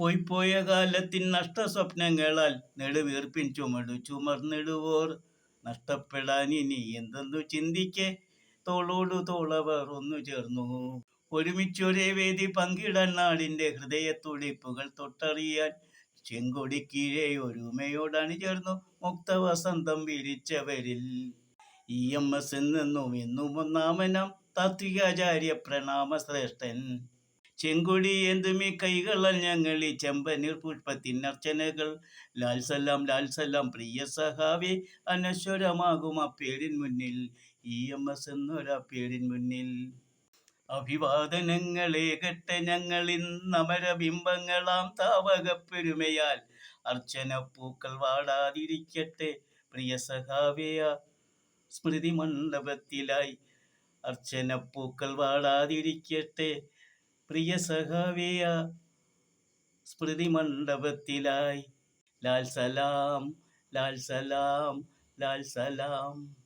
പോയ കാലത്തിൻ നഷ്ടസ്വപ്നങ്ങളാൽ നെടുവീർപ്പിൻ ചുമടു ചുമർന്നിടുവോർ നഷ്ടപ്പെടാൻ ഇനി എന്തെന്നു ചിന്തിക്കെ തോളോടു തോളവർ ഒന്നു ചേർന്നു. ഒരുമിച്ചൊരേ വേദി പങ്കിടാൻ നാടിന്റെ ഹൃദയത്തുടിപ്പുകൾ തൊട്ടറിയാൻ ചെങ്കൊടിക്കീഴെ ഒരുമയോടണി ചേർന്നു മുക്തവസന്തം വിരിച്ചവരിൽ EMS എന്നെന്നും എന്നും ഒന്നാമനം താത്വികാചാര്യ പ്രണാമ ശ്രേഷ്ഠൻ. ചെങ്കൊടി എന്തുമീ കൈകളാൽ ഞങ്ങളി ചെമ്പനീർ പുഷ്പത്തിനർച്ചനകൾ. ലാൽസലാം ലാൽസലാം പ്രിയ സഹാവേ അനശ്വരമാകും ആ പേരിൻ മുന്നിൽ, EMS എന്നൊരാ പേരിൻ മുന്നിൽ. അഭിവാദനങ്ങളേകട്ടെ ഞങ്ങളിന്നമരബിംബങ്ങളാം താവകപ്പെരുമയാൽ. അർച്ചനപ്പൂക്കൾ വാടാതിരിക്കട്ടെ പ്രിയ സഹാവേയ സ്മൃതി മണ്ഡപത്തിലായി. അർച്ചനപ്പൂക്കൾ വാടാതിരിക്കട്ടെ പ്രിയ സഹാവേയ സ്മൃതി മണ്ഡപത്തിലായി. ലാൽ സലാം ലാൽ സലാം ലാൽ സലാം.